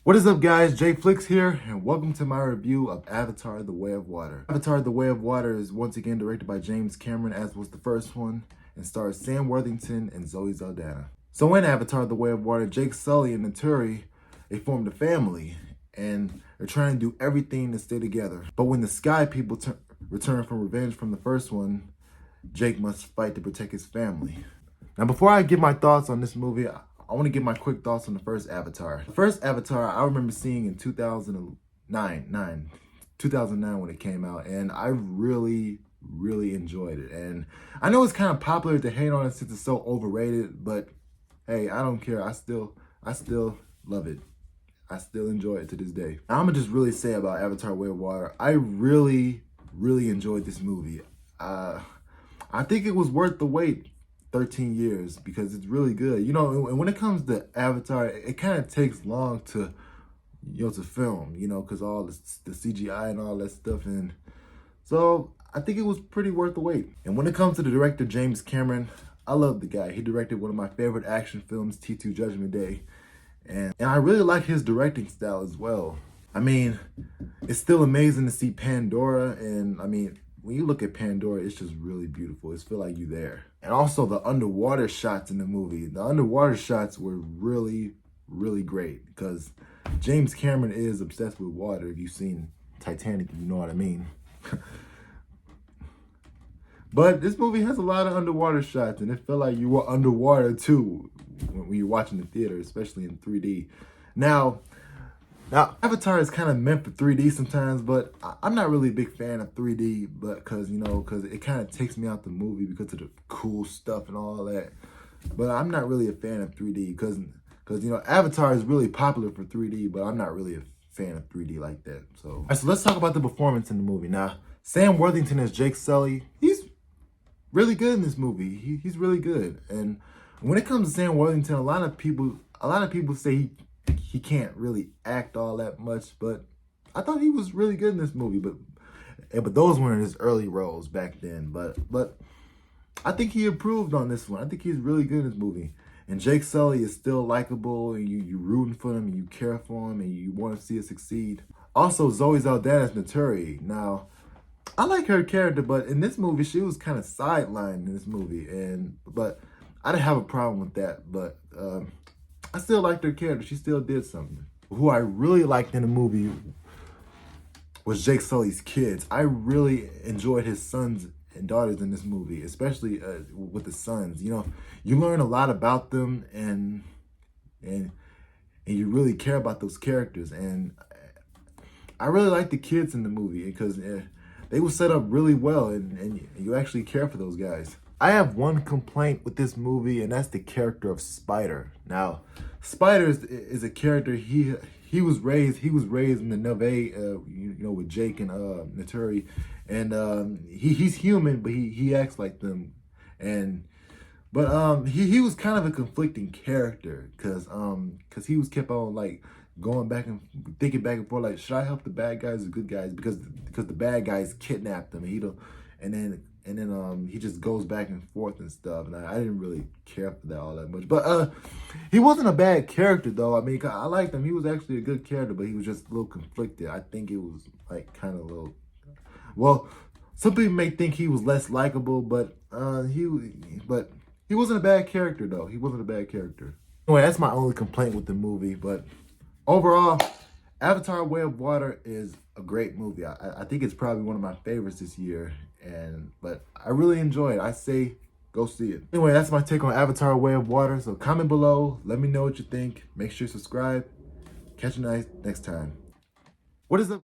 What is up, guys? Jay Flicks here, and welcome to my review of Avatar: The Way of Water. Avatar: The Way of Water is once again directed by James Cameron, as was the first one, and stars Sam Worthington and Zoe Saldana. So in Avatar: The Way of Water, Jake Sully and Neytiri, they formed a family, and they're trying to do everything to stay together. But when the Sky People return from revenge from the first one, Jake must fight to protect his family. Now, before I give my thoughts on this movie, I want to give my quick thoughts on the first Avatar. The first Avatar I remember seeing in 2009 when it came out, and I really enjoyed it. And I know it's kind of popular to hate on it since it's so overrated, but hey, I don't care. I still love it. I still enjoy it to this day. Now, I'm gonna just really say about Avatar: Way of Water, I really enjoyed this movie. I think it was worth the wait. 13 years, because it's really good. You know, and when it comes to Avatar, it kind of takes long to, to film, because all the CGI and all that stuff. And so I think it was pretty worth the wait. And when it comes to the director, James Cameron, I love the guy. He directed one of my favorite action films, T2 Judgment Day. And I really like his directing style as well. I mean, it's still amazing to see Pandora, and I mean, when you look at Pandora, it's just really beautiful. It's feel like you're there. And also the underwater shots in the movie. The underwater shots were really great, because James Cameron is obsessed with water. If you've seen Titanic, you know what I mean. But this movie has a lot of underwater shots, and it felt like you were underwater too when you're watching the theater, especially in 3D. Now, Avatar is kind of meant for 3D sometimes, but I'm not really a big fan of 3D, but because it kind of takes me out the movie because of the cool stuff and all that. But I'm not really a fan of 3D because Avatar is really popular for 3D, but I'm not really a fan of 3D like that. So, all right, so let's talk about the performance in the movie. Now, Sam Worthington as Jake Sully, he's really good in this movie. He's really good. And when it comes to Sam Worthington, a lot of people say he can't really act all that much, but I thought he was really good in this movie. But those weren't his early roles back then. But I think he improved on this one. I think he's really good in this movie. And Jake Sully is still likable, and you're rooting for him, and you care for him, and you want to see it succeed. Also, Zoe Saldana as Neytiri. Now, I like her character, but in this movie, she was kind of sidelined in this movie, but I didn't have a problem with that. But I still liked her character. She still did something. Who I really liked in the movie was Jake Sully's kids. I really enjoyed his sons and daughters in this movie, especially with the sons. You learn a lot about them, and you really care about those characters. And I really like the kids in the movie because they were set up really well, and you actually care for those guys. I have one complaint with this movie, and that's the character of Spider. Now, Spider is a character, he was raised in the Neve, with Jake and Neytiri, and he's human, but he acts like them. But he was kind of a conflicting character, because he was kept on like going back and thinking back and forth, like, should I help the bad guys or good guys, because the bad guys kidnapped him, and then he just goes back and forth and stuff, and I didn't really care for that all that much. But he wasn't a bad character, though. I mean, I liked him. He was actually a good character, but he was just a little conflicted. I think it was like kind of a little. Well, some people may think he was less likable, but he wasn't a bad character, though. He wasn't a bad character. Anyway, that's my only complaint with the movie. But overall, Avatar: Way of Water is a great movie. I think it's probably one of my favorites this year. But I really enjoy it. I say go see it. Anyway, that's my take on Avatar: Way of Water. So comment below, let me know what you think. Make sure you subscribe. Catch you next time. What is up?